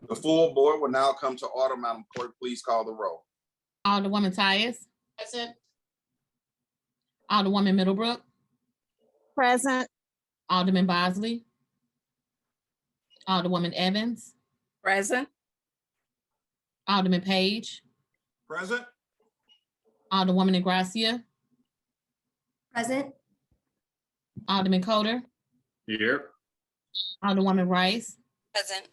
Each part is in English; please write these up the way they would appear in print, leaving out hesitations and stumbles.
The full board will now come to order. Madam Clerk, please call the roll. Alderwoman Tyus. Present. Alderwoman Middlebrook. Present. Alderman Bosley. Alderwoman Evans. Present. Alderman Page. Present. Alderwoman Ingracia. Present. Alderman Coder. Here. Alderwoman Rice. Present.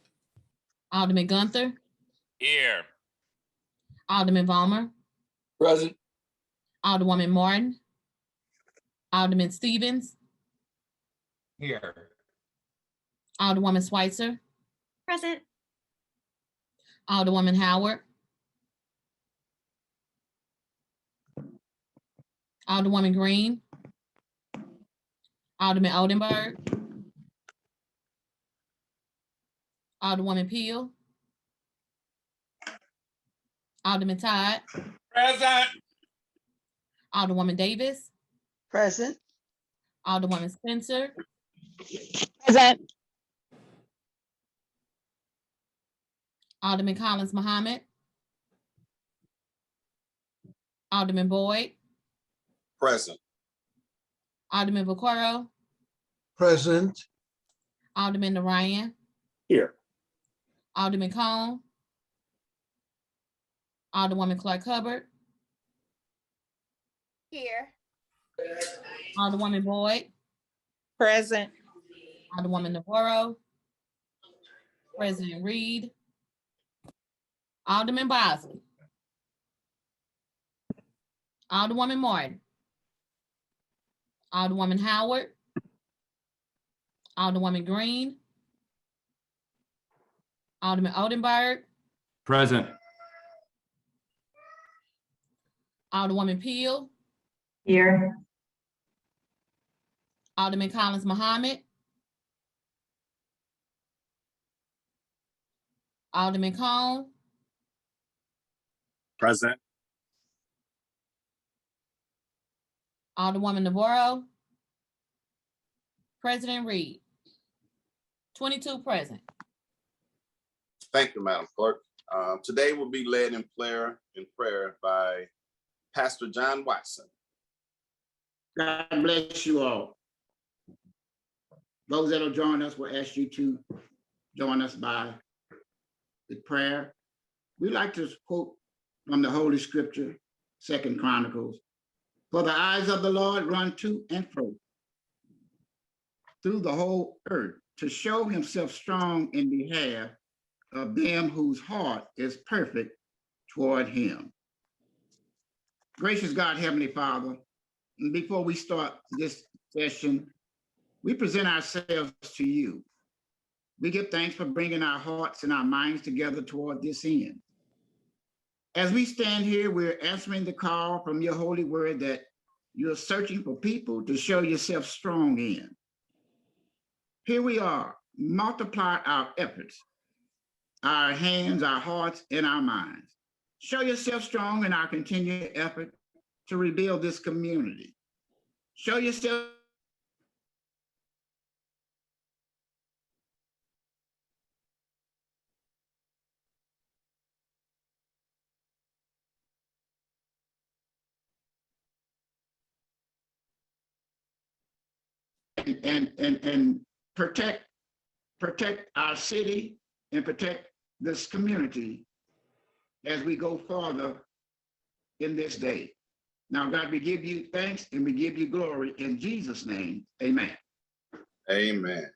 Alderman Gunther. Here. Alderman Vollmer. Present. Alderwoman Martin. Alderman Stevens. Here. Alderwoman Schweitzer. Present. Alderwoman Howard. Alderwoman Green. Alderman Oldenburg. Alderwoman Peel. Alderman Todd. Present. Alderwoman Davis. Present. Alderwoman Spencer. Present. Alderman Collins Muhammad. Alderman Boyd. Present. Alderman Vaccaro. Present. Alderman Narayan. Here. Alderman Cone. Alderwoman Clark Hubbard. Here. Alderwoman Boyd. Present. Alderwoman Navarro. President Reed. Alderman Bosley. Alderwoman Martin. Alderwoman Howard. Alderwoman Green. Alderman Oldenburg. Present. Alderwoman Peel. Here. Alderman Collins Muhammad. Alderman Cone. Present. Alderwoman Navarro. President Reed. 22 present. Thank you, Madam Clerk. Today will be led in prayer by Pastor John Watson. God bless you all. Those that will join us, will ask you to join us by the prayer. We like to quote from the Holy Scripture, 2 Chronicles. For the eyes of the Lord run to and fro through the whole earth to show himself strong in behalf of them whose heart is perfect toward him. Gracious God, Heavenly Father, before we start this session, we present ourselves to you. We give thanks for bringing our hearts and our minds together toward this end. As we stand here, we're answering the call from your holy word that you're searching for people to show yourself strong in. Here we are, multiply our efforts, our hands, our hearts, and our minds. Show yourself strong in our continued effort to rebuild this community. Show yourself and protect our city and protect this community as we go further in this day. Now, God, we give you thanks and we give you glory in Jesus' name. Amen. Amen.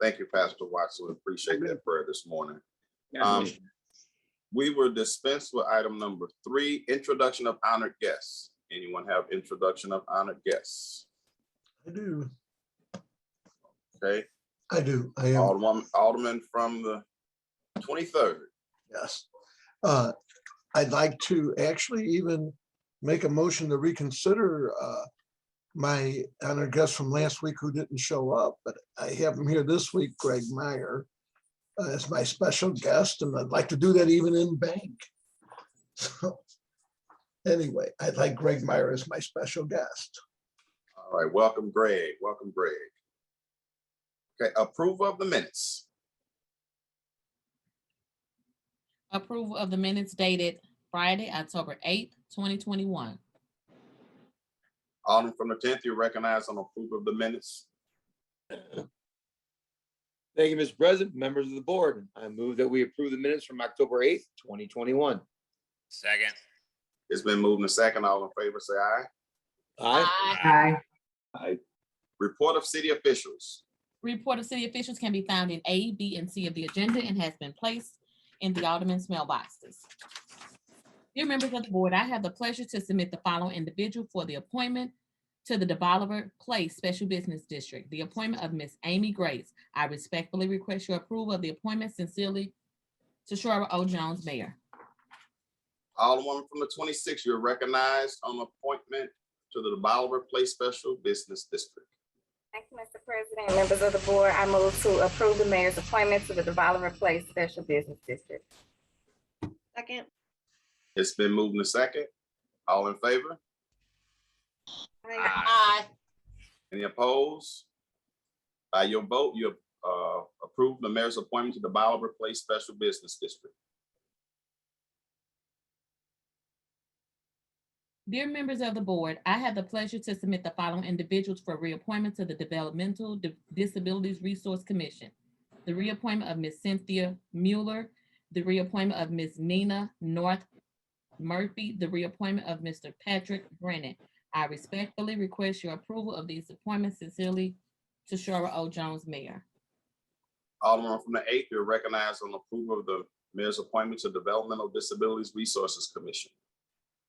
Thank you, Pastor Watson. We appreciate that prayer this morning. God bless you. We were dispensed with item number 3, introduction of honored guests. Anyone have introduction of honored guests? I do. Okay. I do. I am. Alderman from the 23rd. Yes. I'd like to actually even make a motion to reconsider my honored guest from last week who didn't show up, but I have him here this week, Greg Meyer, as my special guest, and I'd like to do that even in bank. So anyway, I'd like Greg Meyer as my special guest. All right, welcome, Greg. Welcome, Greg. Okay, approval of the minutes. Approval of the minutes dated Friday, October 8th, 2021. Alderman from the 10th, you're recognized on approval of the minutes. Thank you, Mr. President, members of the board. I move that we approve the minutes from October 8th, 2021. Second. It's been moved and second. All in favor, say aye. Aye. Aye. Report of city officials. Report of city officials can be found in A, B, and C of the agenda and has been placed in the alderman's mailboxes. Dear members of the board, I have the pleasure to submit the following individual for the appointment to the DeBoliver Place Special Business District. The appointment of Ms. Amy Grace. I respectfully request your approval of the appointment. Sincerely, Tashara O. Jones, Mayor. Alderman from the 26th, you're recognized on appointment to the DeBoliver Place Special Business District. Thank you, Mr. President. Members of the board, I move to approve the mayor's appointment to the Bolivar Place Special Business District. Second. It's been moved and second. All in favor? Aye. Any opposed? By your vote, you approve the mayor's appointment to the DeBoliver Place Special Business District. Dear members of the board, I have the pleasure to submit the following individuals for reappointment to the Developmental Disabilities Resource Commission. The reappointment of Ms. Cynthia Mueller, the reappointment of Ms. Nina North Murphy, the reappointment of Mr. Patrick Brennan. I respectfully request your approval of these appointments. Sincerely, Tashara O. Jones, Mayor. Alderman from the 8th, you're recognized on approval of the mayor's appointment to Developmental Disabilities Resources Commission.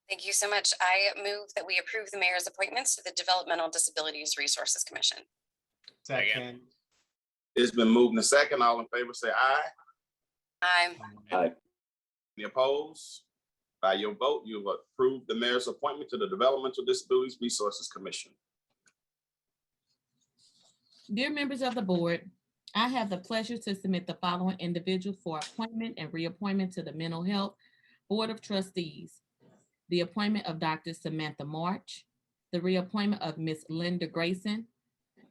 Thank you so much. I move that we approve the mayor's appointments to the Developmental Disabilities Resources Commission. Second. It's been moved and second. All in favor, say aye. Aye. Any opposed? By your vote, you've approved the mayor's appointment to the Developmental Disabilities Resources Commission. Dear members of the board, I have the pleasure to submit the following individual for appointment and reappointment to the Mental Health Board of Trustees. The appointment of Dr. Samantha March, the reappointment of Ms. Linda Grayson,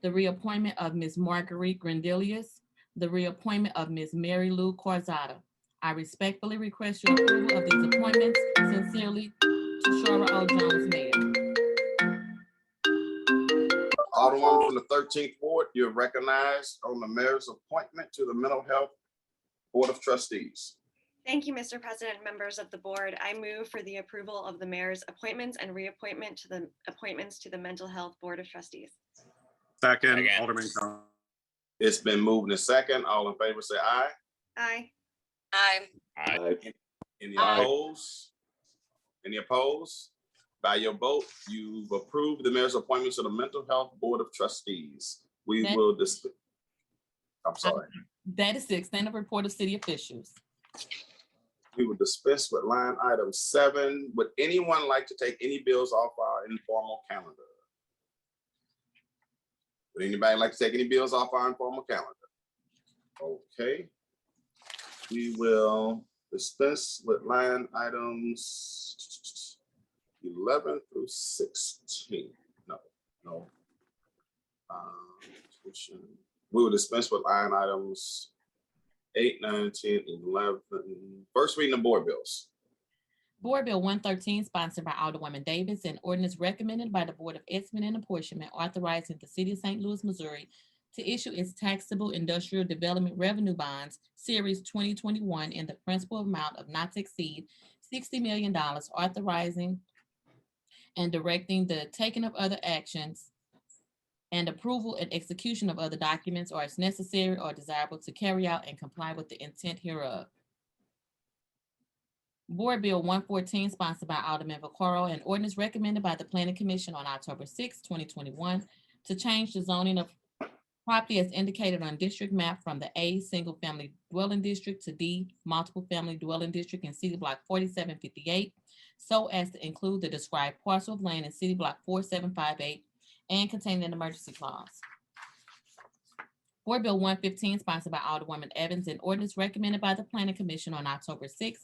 the reappointment of Ms. Marguerite Grandelius, the reappointment of Ms. Mary Lou Corzada. I respectfully request your approval of these appointments. Sincerely, Tashara O. Jones, Mayor. Alderman from the 13th Ward, you're recognized on the mayor's appointment to the Mental Health Board of Trustees. Thank you, Mr. President, members of the board. I move for the approval of the mayor's appointments and reappointment to the appointments to the Mental Health Board of Trustees. Second. Alderman Cone. It's been moved and second. All in favor, say aye. Aye. Aye. Any Aye. opposed? Any opposed? By your vote, you've approved the mayor's appointment to the Mental Health Board of Trustees. We That- will dispense. I'm sorry. That is the extent of report of city officials. We will dispense with line item 7. Would anyone like to take any bills off our informal calendar? Would anybody like to take any bills off our informal calendar? Okay. We will dispense with line items 11 through 16. No. We will dispense with line items 8, 9, 10, 11. First reading of board bills. Board Bill 113, sponsored by Alderwoman Davis, and ordinance recommended by the Board of Estimate and Apportionment, authorizing the city of St. Louis, Missouri to issue its taxable industrial development revenue bonds, Series 2021, in the principal amount of not to exceed $60 million, authorizing and directing the taking of other actions and approval and execution of other documents or as necessary or desirable to carry out and comply with the intent hereof. Board Bill 114, sponsored by Alderman Vaccaro, and ordinance recommended by the Planning Commission on October 6, 2021, to change the zoning of property as indicated on district map from the A Single Family Dwelling District to D Multiple Family Dwelling District in City Block 4758, so as to include the described parcel of land in City Block 4758 and containing an emergency clause. Board Bill 115, sponsored by Alderwoman Evans, and ordinance recommended by the Planning Commission on October 6,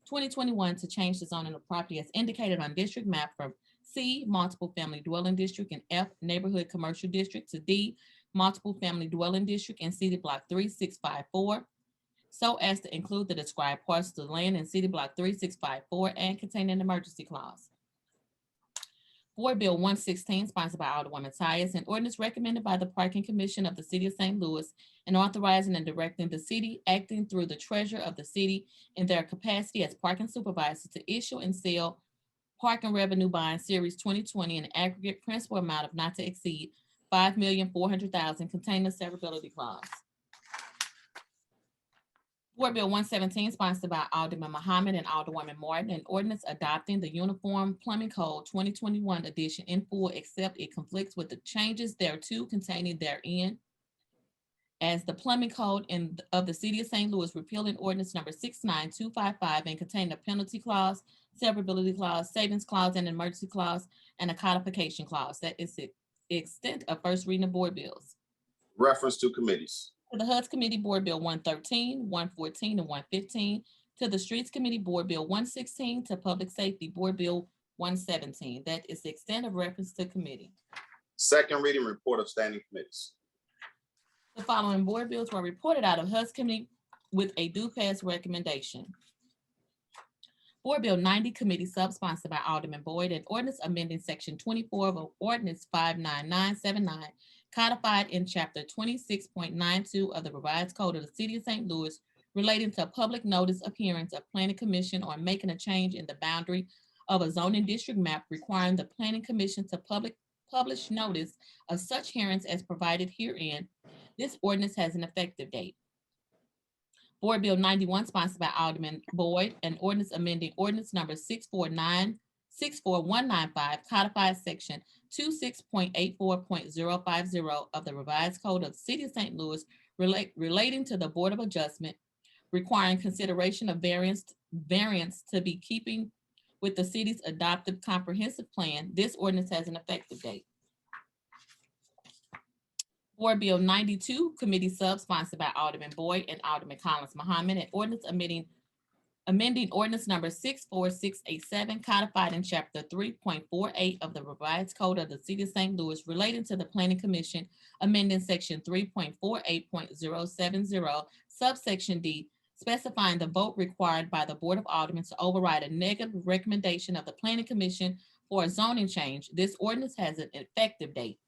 2021, to change the zoning of property as indicated on district map from C Multiple Family Dwelling District and F Neighborhood Commercial District to D Multiple Family Dwelling District in City Block 3654, so as to include the described parcels of land in City Block 3654 and contain an emergency clause. Board Bill 116, sponsored by Alderwoman Tyus, an ordinance recommended by the Parking Commission of the City of St. Louis and authorizing and directing the city acting through the treasurer of the city in their capacity as parking supervisor to issue and sell parking revenue bond series 2020 in an aggregate principal amount of not to exceed $5,400,000 containing a severability clause. Board Bill 117, sponsored by Alderman Muhammad and Alderwoman Martin, an ordinance adopting the Uniform Plumbing Code 2021 edition in full, except it conflicts with the changes thereto containing therein. As the Plumbing Code of the City of St. Louis repealing ordinance number 69255 and containing a penalty clause, severability clause, savings clause, and emergency clause, and a codification clause. That is the extent of first reading of board bills. Reference to committees. To the HUD's Committee, Board Bill 113, 114, and 115. To the Streets Committee, Board Bill 116. To Public Safety, Board Bill 117. That is the extent of reference to committee. Second reading report of standing committees. The following board bills were reported out of HUD's Committee with a due pass recommendation. Board Bill 90, Committee sub-sponsored by Alderman Boyd, an ordinance amending Section 24 of Ordinance 59979, codified in Chapter 26.92 of the Revised Code of the City of St. Louis relating to public notice of hearings of Planning Commission or making a change in the boundary of a zoning district map, requiring the Planning Commission to publish notice of such hearings as provided herein. This ordinance has an effective date. Board Bill 91, sponsored by Alderman Boyd, an ordinance amending ordinance number 64195, codified section 26.84.050 of the Revised Code of the City of St. Louis relating to the Board of Adjustment, requiring consideration of variance to be keeping with the city's adopted comprehensive plan. This ordinance has an effective date. Board Bill 92, Committee sub-sponsored by Alderman Boyd and Alderman Collins Muhammad, an ordinance amending ordinance number 64687, codified in Chapter 3.48 of the Revised Code of the City of St. Louis relating to the Planning Commission, amending Section 3.48.070, subsection D, specifying the vote required by the Board of Aldermen to override a negative recommendation of the Planning Commission for a zoning change. This ordinance has an effective date.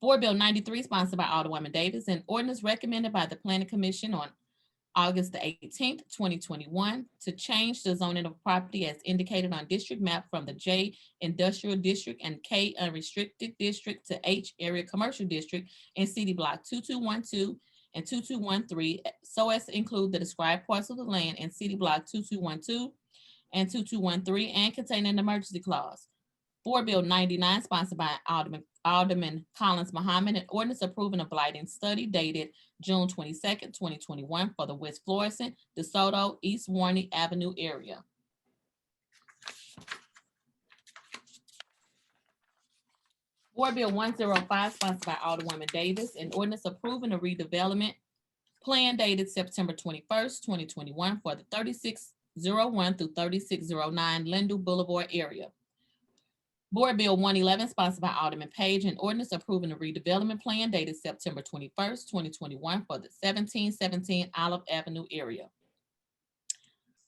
Board Bill 93, sponsored by Alderwoman Davis, an ordinance recommended by the Planning Commission on August the 18th, 2021, to change the zoning of property as indicated on district map from the J Industrial District and K Unrestricted District to H Area Commercial District in City Block 2212 and 2213, so as to include the described parcel of land in City Block 2212 and 2213 and contain an emergency clause. Board Bill 99, sponsored by Alderman Collins Muhammad, an ordinance approving a blighting study dated June 22nd, 2021 for the West Florissant, DeSoto, East Warney Avenue area. Board Bill 105, sponsored by Alderwoman Davis, an ordinance approving a redevelopment plan dated September 21st, 2021 for the 3601 through 3609 Lindell Boulevard area. Board Bill 111, sponsored by Alderman Page, an ordinance approving a redevelopment plan dated September 21st, 2021 for the 1717 Olive Avenue area.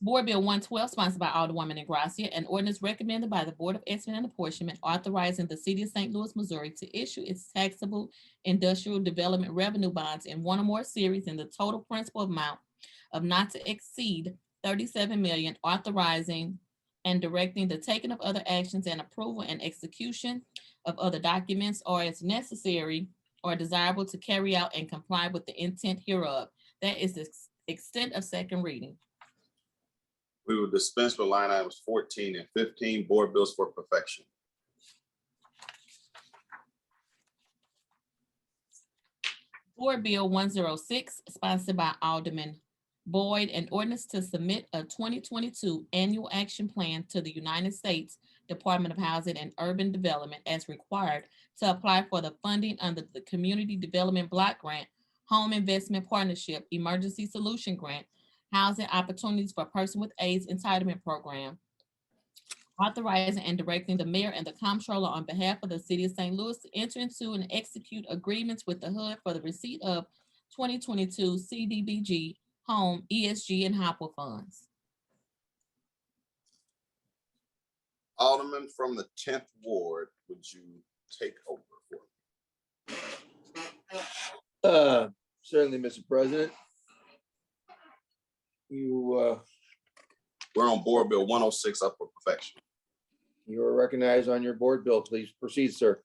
Board Bill 112, sponsored by Alderwoman Ingracia, an ordinance recommended by the Board of Estimate and Apportionment authorizing the City of St. Louis, Missouri to issue its taxable industrial development revenue bonds in one or more series in the total principal amount of not to exceed $37 million, authorizing and directing the taking of other actions and approval and execution of other documents or as necessary or desirable to carry out and comply with the intent hereof. That is the extent of second reading. We will dispense with line items 14 and 15, board bills for perfection. Board Bill 106, sponsored by Alderman Boyd, an ordinance to submit a 2022 annual action plan to the United States Department of Housing and Urban Development as required to apply for the funding under the Community Development Block Grant, Home Investment Partnership, Emergency Solution Grant, Housing Opportunities for Person with AIDS Entitlement Program, authorizing and directing the mayor and the comptroller on behalf of the City of St. Louis to enter into and execute agreements with the HUD for the receipt of 2022 CDBG Home ESG and HOPWA funds. Alderman from the 10th Ward, would you take over for me? Certainly, Mr. President. We're on Board Bill 106 up for perfection. You are recognized on your board bill. Please proceed, sir.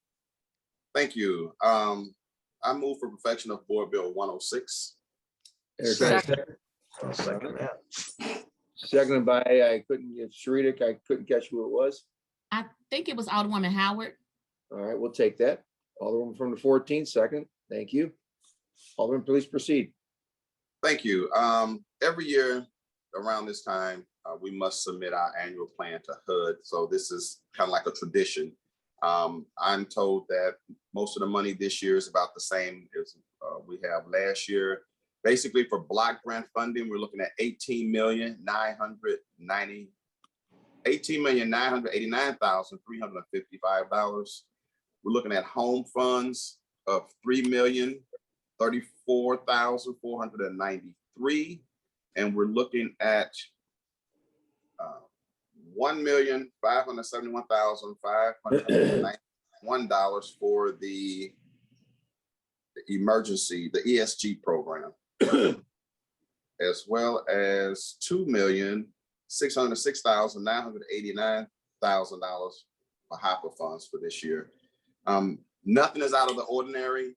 Thank you. I move for perfection of Board Bill 106. Entertain a second. I'll second that. Seconded by, Sharita, I couldn't catch who it was. I think it was Alderwoman Howard. All right, we'll take that. Alderman from the 14th, second. Thank you. Alderman, please proceed. Thank you. Every year around this time, we must submit our annual plan to HUD. So this is kind of like a tradition. I'm told that most of the money this year is about the same as we have last year. Basically, for block grant funding, we're looking at $18,989,355. We're looking at home funds of $3,034,493, and we're looking at $1,571,591 for the emergency, the ESG program, as well as $2,606,989,000 for HOPWA funds for this year. Nothing is out of the ordinary.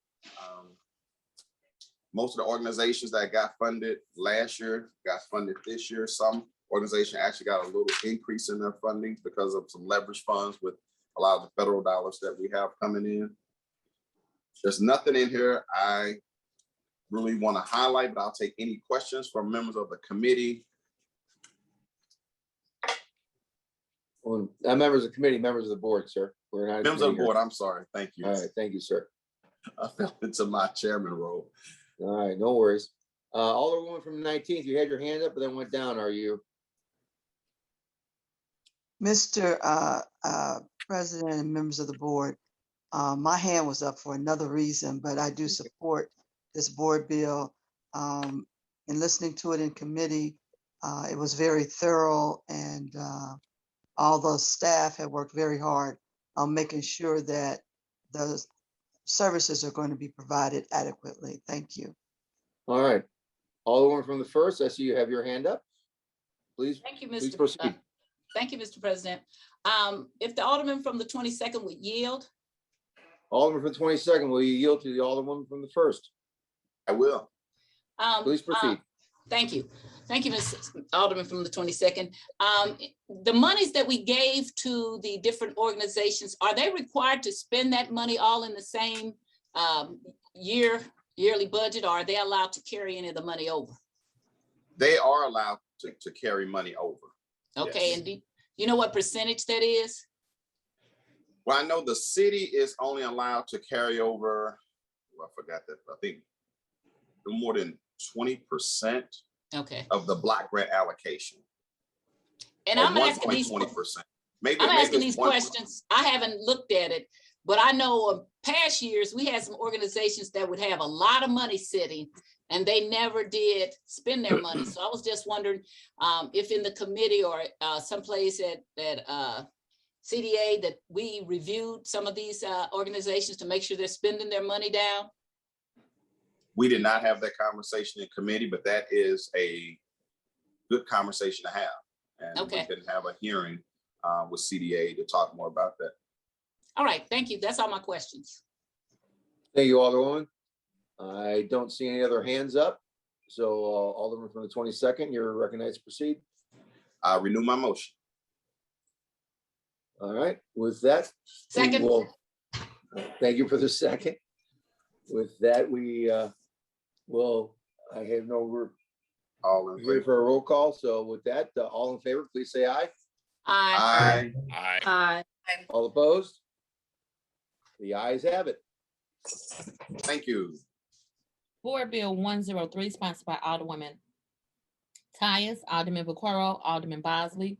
Most of the organizations that got funded last year got funded this year. Some organization actually got a little increase in their funding because of some leverage funds with a lot of the federal dollars that we have coming in. There's nothing in here I really want to highlight, but I'll take any questions from members of the committee. Well, members of the committee, members of the board, sir. We're not Members of the board, I'm sorry. Thank you. All right, thank you, sir. I fell into my chairman role. All right, no worries. Alderwoman from the 19th, you had your hand up, but then went down. Are you? Mr. President and members of the board, my hand was up for another reason, but I do support this board bill. In listening to it in committee, it was very thorough, and all the staff have worked very hard on making sure that the services are going to be provided adequately. Thank you. All right. Alderwoman from the 1st, I see you have your hand up. Please, Thank you, please Mr. proceed. Thank you, Mr. President. If the Alderman from the 22nd would yield. Alderman from the 22nd, will you yield to the Alderwoman from the 1st? I will. Please proceed. Thank you. Thank you, Ms. Alderman from the 22nd. The monies that we gave to the different organizations, are they required to spend that money all in the same yearly budget, or are they allowed to carry any of the money over? They are allowed to carry money over. Okay, Yes. and do you know what percentage that is? Well, I know the city is only allowed to carry over, well, I forgot that, I think more than 20% Okay. of the block grant allocation. And Or I'm asking these 1.20%. Maybe I'm asking it's these 1%. questions. I haven't looked at it, but I know of past years, we had some organizations that would have a lot of money sitting and they never did spend their money. So I was just wondering if in the committee or someplace at CDA that we reviewed some of these organizations to make sure they're spending their money down. We did not have that conversation in committee, but that is a good conversation to have. And Okay. we can have a hearing with CDA to talk more about that. All right, thank you. That's all my questions. Thank you, Alderwoman. I don't see any other hands up. So Alderman from the 22nd, you're recognized to proceed. I renew my motion. All right, with that. Second. Thank you for the second. With that, we will, I have no All in here favor? for a roll call. So with that, all in favor, please say aye. Aye. Aye. Aye. All opposed? The ayes have it. Thank you. Board Bill 103, sponsored by Alderwoman Tyus, Alderman Vaquero, Alderman Bosley,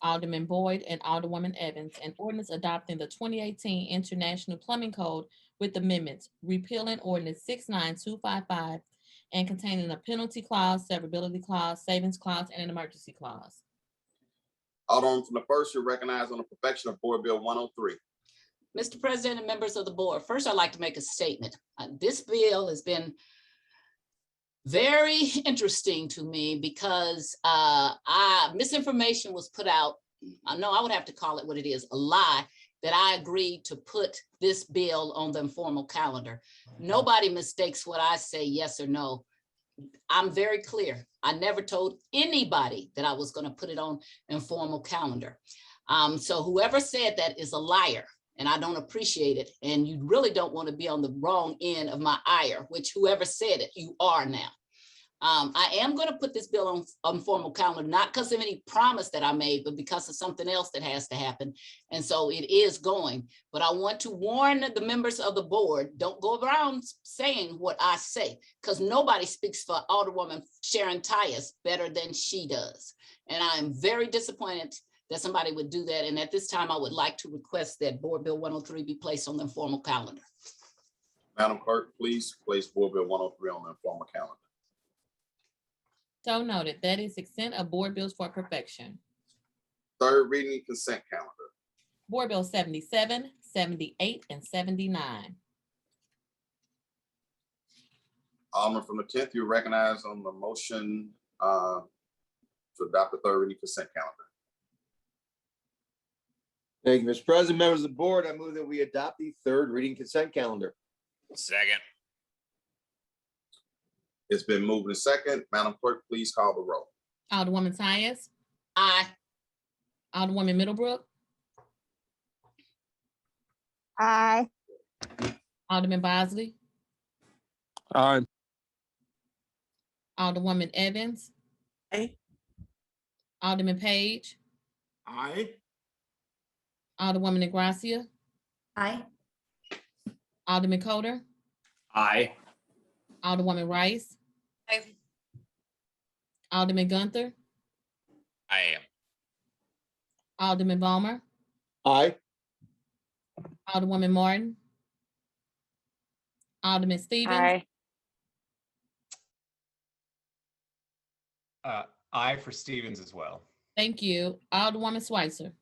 Alderman Boyd, and Alderwoman Evans, an ordinance adopting the 2018 International Plumbing Code with amendments, repealing ordinance 69255 and containing a penalty clause, severability clause, savings clause, and an emergency clause. Alderman from the first, you're recognized on the perfection of Board Bill 103. Mr. President and members of the board, first I'd like to make a statement. This bill has been very interesting to me because misinformation was put out. I know I would have to call it what it is, a lie, that I agreed to put this bill on the informal calendar. Nobody mistakes what I say, yes or no. I'm very clear. I never told anybody that I was going to put it on informal calendar. So whoever said that is a liar, and I don't appreciate it. And you really don't want to be on the wrong end of my ire, which whoever said it, you are now. I am going to put this bill on formal calendar, not because of any promise that I made, but because of something else that has to happen. And so it is going, but I want to warn the members of the board, don't go around saying what I say, because nobody speaks for Alderwoman Sharon Tyus better than she does. And I am very disappointed that somebody would do that. And at this time, I would like to request that Board Bill 103 be placed on the informal calendar. Madam Clerk, please place Board Bill 103 on the informal calendar. So noted. That is extent of board bills for perfection. Third reading consent calendar. Board Bill 77, 78, and 79. Alderman from the 10th, you're recognized on the motion to adopt the third reading consent calendar. Thank you, Mr. President, members of the board. I move that we adopt the third reading consent calendar. Second. It's been moved and second. Madam Clerk, please call the roll. Alderwoman Tyus. Aye. Alderwoman Middlebrook. Aye. Alderman Bosley. Aye. Alderwoman Evans. Aye. Alderman Page. Aye. Alderwoman Negracia. Aye. Alderman Coder. Aye. Alderwoman Rice. Aye. Alderman Gunther. I am. Alderman Ballmer. Aye. Alderwoman Martin. Alderman Stevens. Aye for Stevens as well. Thank you. Alderwoman Schweitzer.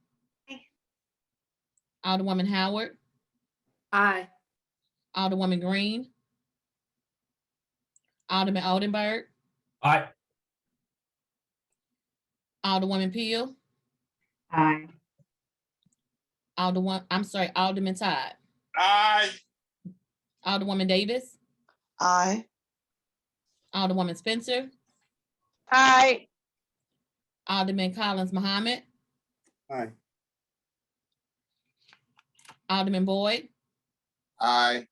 Aye. Alderwoman Howard. Aye. Alderwoman Green. Alderman Oldenburg. Aye. Alderwoman Peel. Aye. Alderman Todd. Aye. Alderwoman Davis. Aye. Alderwoman Spencer. Aye. Alderman Collins Muhammad. Aye. Alderman Boyd. Aye.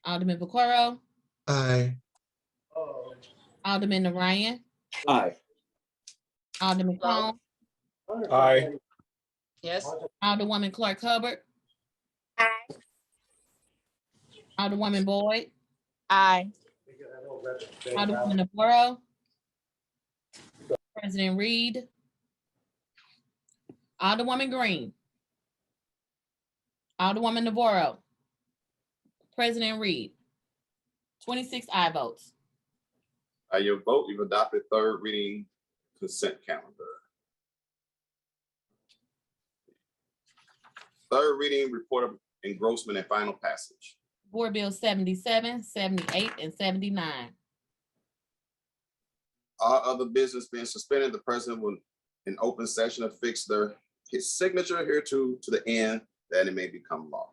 Alderman Vaccaro. Aye. Alderman Narayan. Aye. Alderman Cone. Aye. Yes. Alderwoman Clark Hubbard. Aye. Alderwoman Boyd. Aye. Alderwoman Navarro. President Reed. Alderwoman Green. Alderwoman Navarro. President Reed. 26 aye votes. By your vote, you've adopted third reading consent calendar. Third reading report of engrossment and final passage. Board Bill 77, 78, and 79. All other business being suspended, the president will, in open session, affix his signature here to the end that it may become law.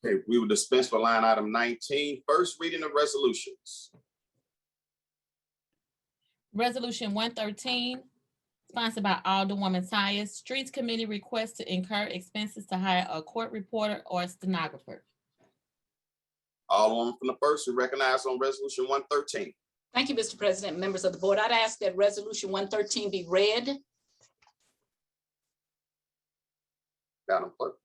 Okay, we will dispense with line item 19, first reading of resolutions. Resolution 113, sponsored by Alderwoman Tyus. Streets Committee requests to incur expenses to hire a court reporter or a stenographer. Alderwoman from the first, who recognized on resolution 113. Thank you, Mr. President, members of the board. I'd ask that resolution 113 be read. Madam Clerk.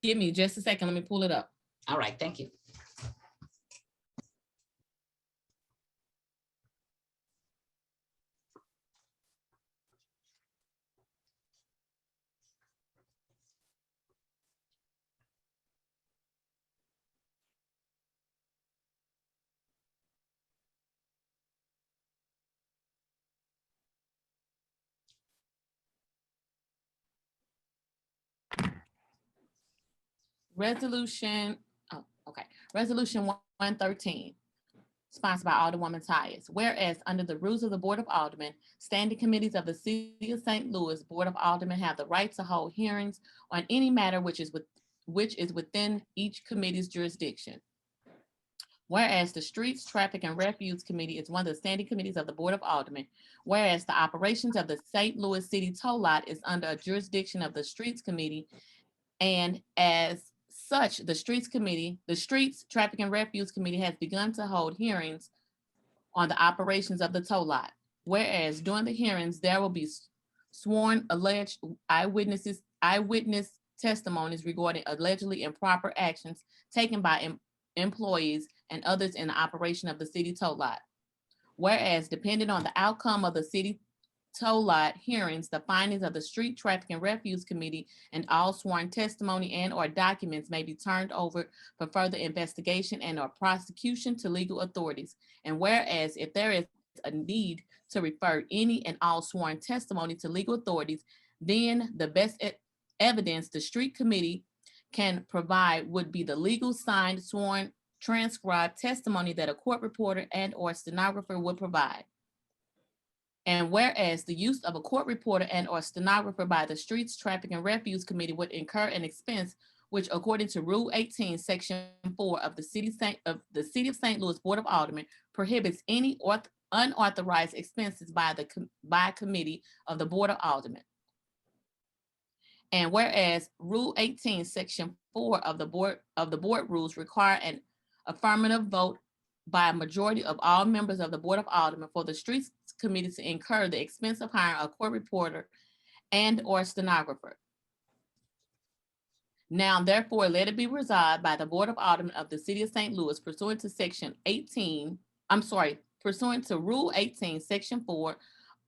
Give me just a second. Let me pull it up. All right, thank you. Resolution, oh, okay. Resolution 113, sponsored by Alderwoman Tyus. Whereas under the rules of the Board of Aldermen, standing committees of the City of St. Louis Board of Aldermen have the right to hold hearings on any matter which is within each committee's jurisdiction. Whereas the Streets, Traffic, and Refuse Committee is one of the standing committees of the Board of Aldermen. Whereas the operations of the St. Louis City Toll Lot is under a jurisdiction of the Streets Committee, and as such, the Streets, Traffic, and Refuse Committee has begun to hold hearings on the operations of the toll lot. Whereas during the hearings, there will be sworn alleged eyewitness testimonies regarding allegedly improper actions taken by employees and others in the operation of the city toll lot. Whereas depending on the outcome of the city toll lot hearings, the findings of the Street, Traffic, and Refuse Committee and all sworn testimony and or documents may be turned over for further investigation and or prosecution to legal authorities. And whereas if there is a need to refer any and all sworn testimony to legal authorities, then the best evidence the Street Committee can provide would be the legal signed, sworn, transcribed testimony that a court reporter and or stenographer would provide. And whereas the use of a court reporter and or stenographer by the Streets, Traffic, and Refuse Committee would incur an expense which, according to Rule 18, Section 4 of the City of St. Louis Board of Aldermen, prohibits any unauthorized expenses by committee of the Board of Aldermen. And whereas Rule 18, Section 4 of the board rules require an affirmative vote by a majority of all members of the Board of Aldermen for the Streets Committee to incur the expense of hiring a court reporter and or stenographer. Now, therefore, let it be resolved by the Board of Aldermen of the City of St. Louis pursuant to Rule 18, Section 4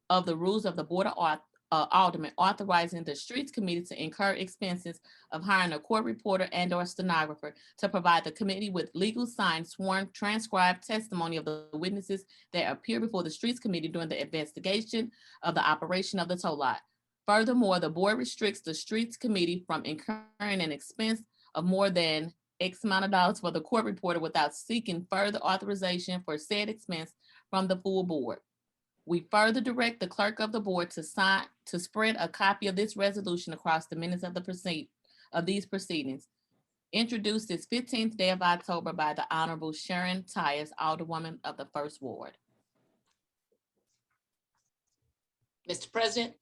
of the rules of the Board of Aldermen, authorizing the Streets Committee to incur expenses of hiring a court reporter and or stenographer to provide the committee with legal signed, sworn, transcribed testimony of the witnesses that appear before the Streets Committee during the investigation of the operation of the toll lot. Furthermore, the board restricts the Streets Committee from incurring an expense of more than X amount of dollars for the court reporter without seeking further authorization for said expense from the full board. We further direct the clerk of the board to spread a copy of this resolution across the minutes of these proceedings. Introduced this 15th day of October by the Honorable Sharon Tyus, Alderwoman of the First Ward. Mr. President.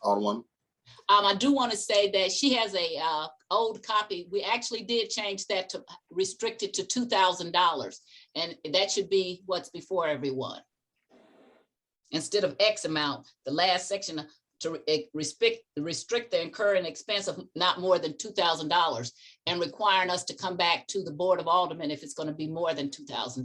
Alderman. I do want to say that she has a old copy. We actually did change that to restrict it to $2,000, and that should be what's before everyone. Instead of X amount, the last section to restrict the incurring expense of not more than $2,000 and requiring us to come back to the Board of Aldermen if it's going to be more than $2,000.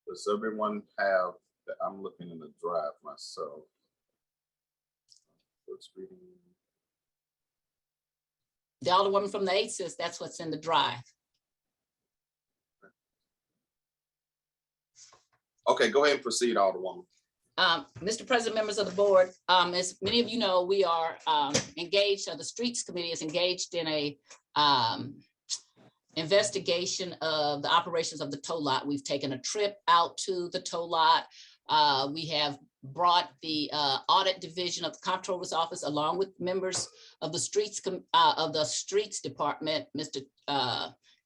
Does everyone have that? I'm looking in the drive myself. First reading. The Alderwoman from the 8th says that's what's in the drive. Okay, go ahead and proceed, Alderwoman. Mr. President, members of the board, as many of you know, we are engaged, the Streets Committee is engaged in a investigation of the operations of the toll lot. We've taken a trip out to the toll lot. We have brought the audit division of the comptroller's office along with members of the streets department, Mr.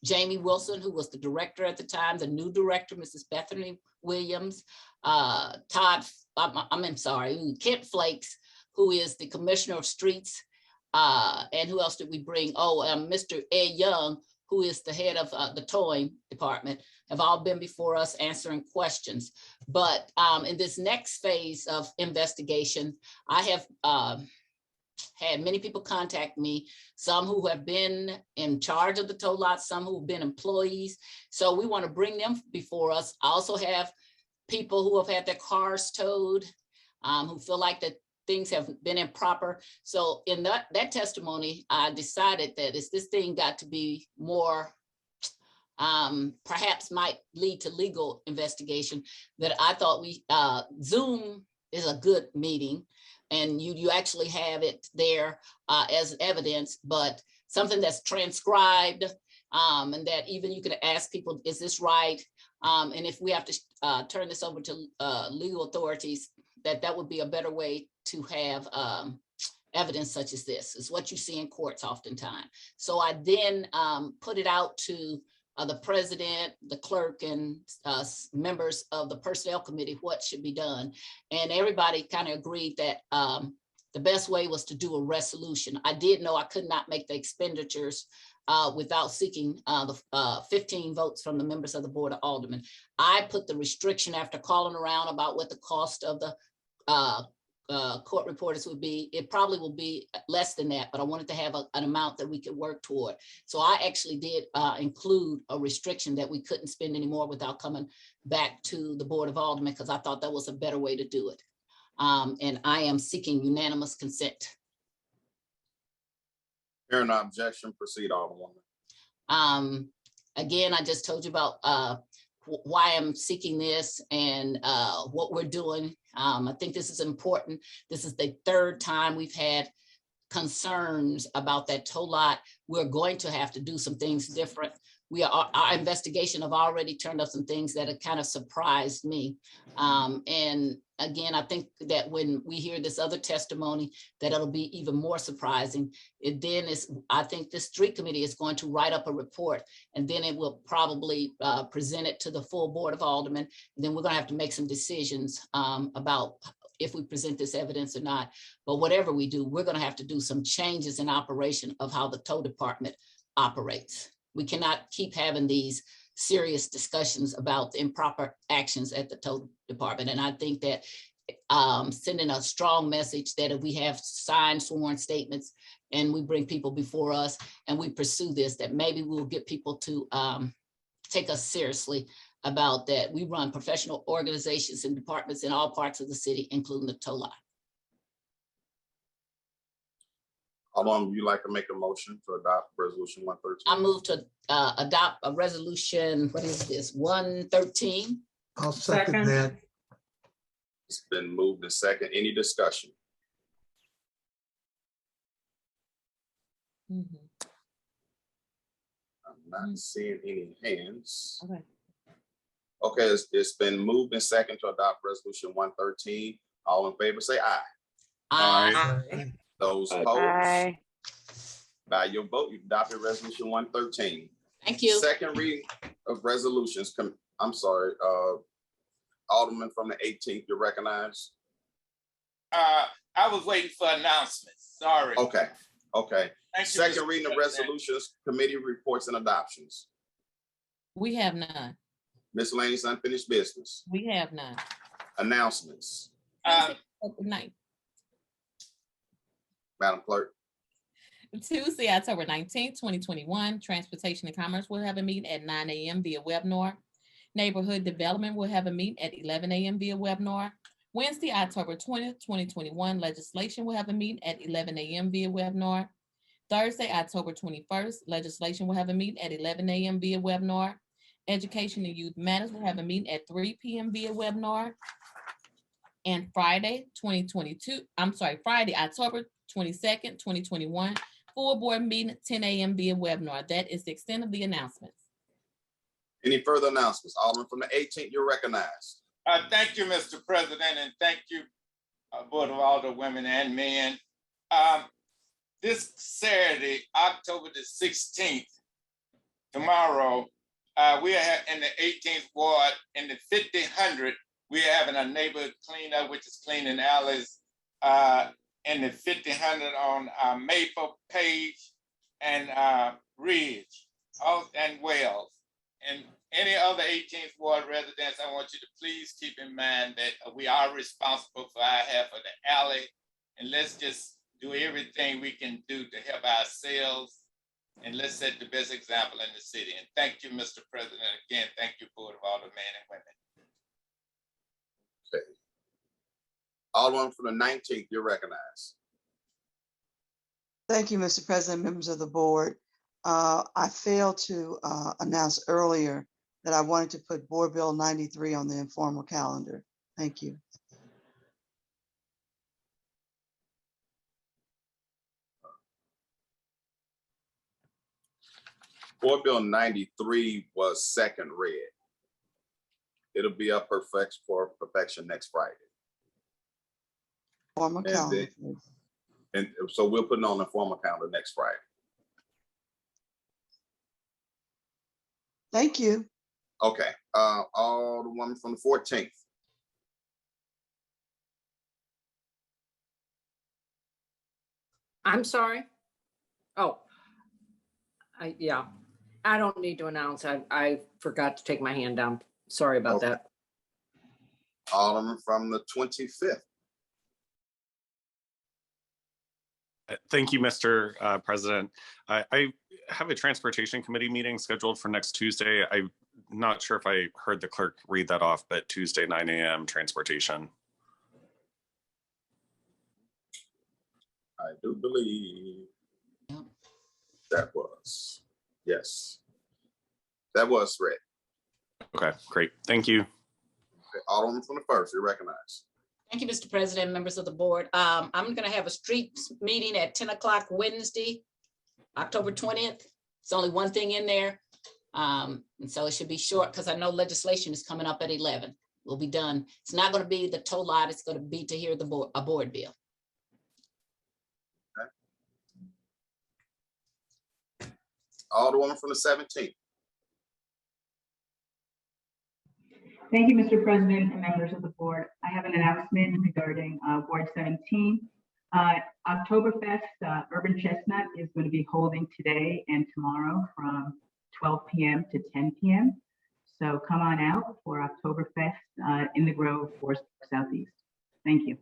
Jamie Wilson, who was the director at the time, the new director, Mrs. Bethany Williams, Kent Flakes, who is the commissioner of streets, and who else did we bring? Mr. Ed Young, who is the head of the towing department, have all been before us answering questions. But in this next phase of investigation, I have had many people contact me, some who have been in charge of the tow lot, some who've been employees. So we want to bring them before us. I also have people who have had their cars towed, who feel like that things have been improper. So in that testimony, I decided that this thing got to be more, perhaps might lead to legal investigation, that I thought Zoom is a good meeting, and you actually have it there as evidence, but something that's transcribed, and that even you could ask people, is this right? And if we have to turn this over to legal authorities, that would be a better way to have evidence such as this. Is what you see in courts oftentimes. So I then put it out to the president, the clerk, and members of the personnel committee, what should be done. And everybody kind of agreed that the best way was to do a resolution. I did know I could not make the expenditures without seeking the 15 votes from the members of the Board of Aldermen. I put the restriction after calling around about what the cost of the court reporters would be. It probably will be less than that, but I wanted to have an amount that we could work toward. So I actually did include a restriction that we couldn't spend any more without coming back to the Board of Aldermen, because I thought that was a better way to do it. And I am seeking unanimous consent. Hearing no objection, proceed, Alderwoman. Again, I just told you about why I'm seeking this and what we're doing. I think this is important. This is the third time we've had concerns about that tow lot. We're going to have to do some things different. Our investigation have already turned up some things that have kind of surprised me. And again, I think that when we hear this other testimony, that it'll be even more surprising. I think the street committee is going to write up a report, and then it will probably present it to the full Board of Aldermen. And then we're gonna have to make some decisions about if we present this evidence or not. But whatever we do, we're gonna have to do some changes in operation of how the tow department operates. We cannot keep having these serious discussions about the improper actions at the tow department. And I think that sending a strong message that if we have signed sworn statements and we bring people before us and we pursue this, that maybe we'll get people to take us seriously about that. We run professional organizations and departments in all parts of the city, including the tow lot. Alderwoman, would you like to make a motion to adopt resolution 113? I move to adopt a resolution, what is this, 113? I'll second that. It's been moved and second. Any discussion? I'm not seeing any hands. Okay. Okay, it's been moved and second to adopt resolution 113. All in favor, say aye. Aye. Those opposed? By your vote, you adopted resolution 113. Thank you. Second reading of resolutions. I'm sorry, Alderman from the 18th, you're recognized. I was waiting for announcements. Sorry. Okay. Thank you, Second Mr. reading of President. resolutions, committee reports and adoptions. We have none. Miscellaneous unfinished business. We have none. Announcements. Good night. Madam Clerk. Tuesday, October 19th, 2021, Transportation and Commerce will have a meeting at 9 a.m. via webinar. Neighborhood Development will have a meeting at 11 a.m. via webinar. Wednesday, October 20th, 2021, Legislation will have a meeting at 11 a.m. via webinar. Thursday, October 21st, Legislation will have a meeting at 11 a.m. via webinar. Education and Youth Matters will have a meeting at 3 p.m. via webinar. And Friday, October 22nd, 2021, full board meeting at 10 a.m. via webinar. That is the extent of the announcements. Any further announcements? Alderman from the 18th, you're recognized. Thank you, Mr. President, and thank you, Board of Alderwomen and men. This Saturday, October the 16th, tomorrow, we are in the 18th Ward in the 5000. We're having a neighborhood cleanup, which is cleaning alleys in the 5000 on Maple, Page, and Ridge. and Wells. And any other 18th Ward residents, I want you to please keep in mind that we are responsible for our half of the alley. And let's just do everything we can do to help ourselves. And let's set the best example in the city. And thank you, Mr. President. Again, thank you, Board of Aldermen and women. Okay. Alderman from the 19th, you're recognized. Thank you, Mr. President, members of the board. I failed to announce earlier that I wanted to put Board Bill 93 on the informal calendar. Thank you. Board Bill 93 was second read. It'll be up for perfection next Friday. Formal And calendar. And so we'll put it on the formal calendar next Friday. Thank you. Okay, Alderwoman from the 14th. I'm sorry. Oh, yeah, I don't need to announce. I forgot to take my hand down. Sorry about that. Alderman from the 25th. Thank you, Mr. President. I have a transportation committee meeting scheduled for next Tuesday. I'm not sure if I heard the clerk read that off, but Tuesday, 9 a.m. transportation. I do believe that was, yes, that was read. Okay, great. Thank you. Okay, Alderman from the 1st, you're recognized. Thank you, Mr. President, members of the board. I'm going to have a street meeting at 10 o'clock Wednesday, October 20th. It's only one thing in there. And so it should be short because I know legislation is coming up at 11. We'll be done. It's not going to be the toll lot. It's going to be to hear the board, a board bill. Okay. Alderwoman from the 17th. Thank you, Mr. President and members of the board. I have an announcement regarding Ward 17. Oktoberfest Urban Chestnut is going to be holding today and tomorrow from 12 p.m. to 10 p.m. So come on out for Oktoberfest in the Grove, Forest Park Southeast. Thank you.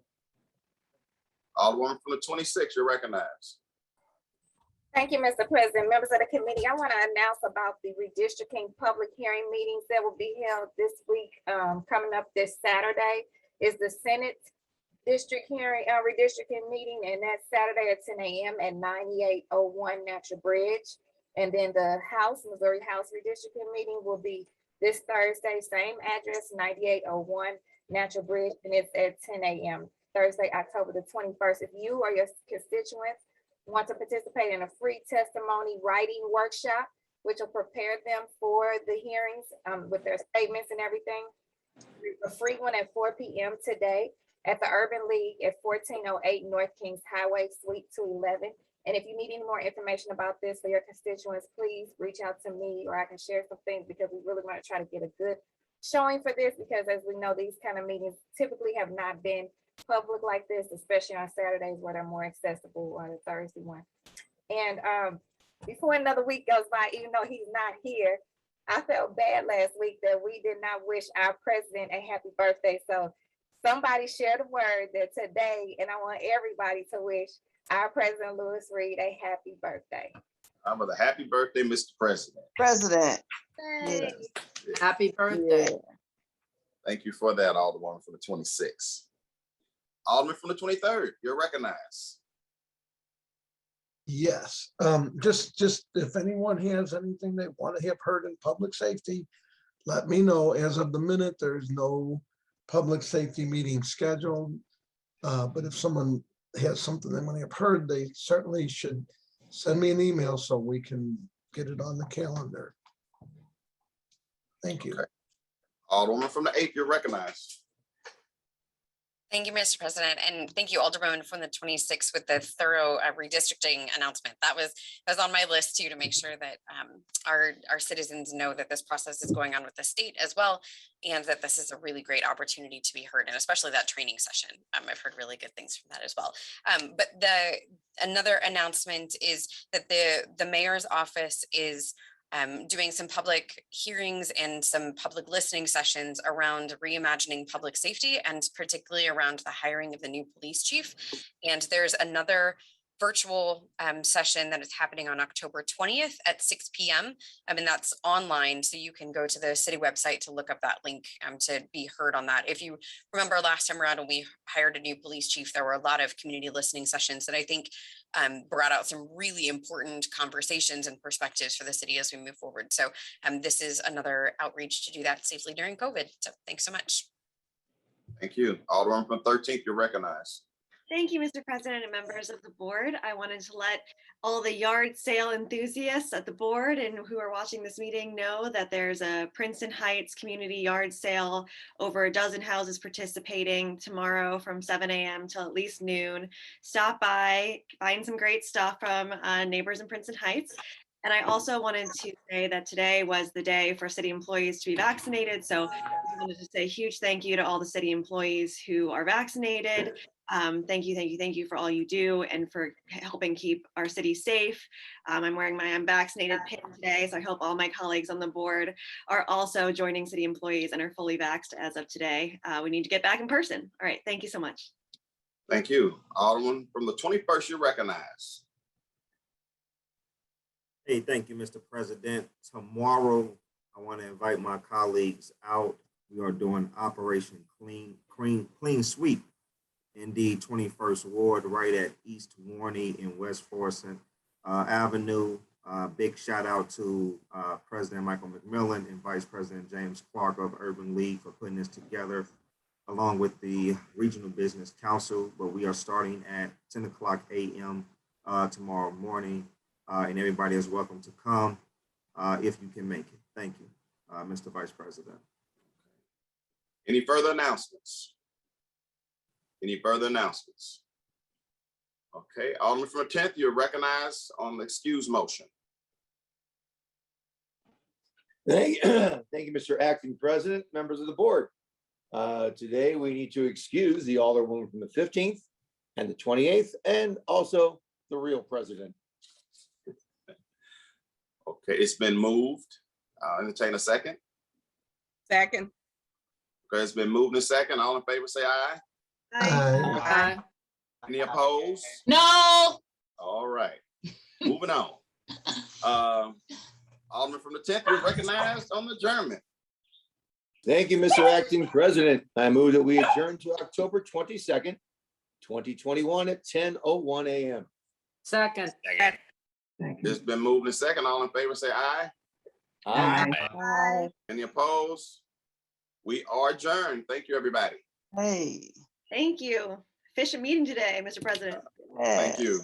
Alderwoman from the 26th, you're recognized. Thank you, Mr. President. Members of the committee, I want to announce about the redistricting public hearing meetings that will be held this week. Coming up this Saturday is the Senate district hearing, redistricting meeting, and that's Saturday at 10 a.m. at 9801 Natural Bridge. And then the House, Missouri House redistricting meeting will be this Thursday, same address, 9801 Natural Bridge, and it's at 10 a.m. Thursday, October the 21st. If you or your constituents want to participate in a free testimony writing workshop, which will prepare them for the hearings with their statements and everything. A free one at 4 p.m. today at the Urban League at 1408 North Kings Highway, Suite 211. And if you need any more information about this for your constituents, please reach out to me or I can share some things because we really want to try to get a good showing for this because as we know, these kind of meetings typically have not been public like this, especially on Saturdays where they're more accessible on the Thursday one. And before another week goes by, even though he's not here, I felt bad last week that we did not wish our president a happy birthday. So somebody shared a word that today, and I want everybody to wish our President Lewis Reed a happy birthday. I'm with a happy birthday, Mr. President. President. Yes. Happy birthday. Yeah. Thank you for that, Alderwoman from the 26th. Alderman from the 23rd, you're recognized. Yes, just if anyone has anything they want to have heard in public safety, let me know. As of the minute, there's no public safety meeting scheduled. But if someone has something they want to have heard, they certainly should send me an email so we can get it on the calendar. Thank you. Okay. Alderwoman from the 8th, you're recognized. Thank you, Mr. President, and thank you, Alderman from the 26th with the thorough redistricting announcement. That was on my list too, to make sure that our citizens know that this process is going on with the state as well, and that this is a really great opportunity to be heard, and especially that training session. I've heard really good things from that as well. But another announcement is that the mayor's office is doing some public hearings and some public listening sessions around reimagining public safety, and particularly around the hiring of the new police chief. And there's another virtual session that is happening on October 20th at 6 p.m. And that's online, so you can go to the city website to look up that link to be heard on that. If you remember last time around when we hired a new police chief, there were a lot of community listening sessions that I think brought out some really important conversations and perspectives for the city as we move forward. So this is another outreach to do that safely during COVID. So thanks so much. Thank you. Alderman from 13th, you're recognized. Thank you, Mr. President and members of the board. I wanted to let all the yard sale enthusiasts at the board and who are watching this meeting know that there's a Princeton Heights community yard sale, over a dozen houses participating tomorrow from 7 a.m. till at least noon. Stop by, find some great stuff from neighbors in Princeton Heights. And I also wanted to say that today was the day for city employees to be vaccinated. So I wanted to say a huge thank you to all the city employees who are vaccinated. Thank you for all you do and for helping keep our city safe. I'm wearing my I'm vaccinated pin today, so I hope all my colleagues on the board are also joining city employees and are fully vaxxed as of today. We need to get back in person. All right, thank you so much. Thank you. Alderman from the 21st, you're recognized. Hey, thank you, Mr. President. Tomorrow, I want to invite my colleagues out. We are doing Operation Clean Sweep in the 21st Ward, right at East Warney in West Florissant Avenue. Big shout out to President Michael McMillan and Vice President James Clark of Urban League for putting this together, along with the Regional Business Council. But we are starting at 10 o'clock a.m. Tomorrow morning. And everybody is welcome to come if you can make it. Thank you, Mr. Vice President. Any further announcements? Any further announcements? Okay, Alderman from the 10th, you're recognized on the excuse motion. Thank you, Mr. Acting President, members of the board. Today, we need to excuse the Alderwoman from the 15th and the 28th, and also the real president. Okay, it's been moved. Entertain a second. Second. Okay, it's been moved in a second. All in favor, say aye. Aye. Any opposed? No. All right, moving on. Alderman from the 10th, you're recognized on adjournment. Thank you, Mr. Acting President. I move that we adjourn to October 22nd, 2021 at 10:01 a.m. Second. It's been moved in a second. All in favor, say aye. Aye. Any opposed? We are adjourned. Thank you, everybody. Hey. Thank you. Efficient meeting today, Mr. President. Thank you.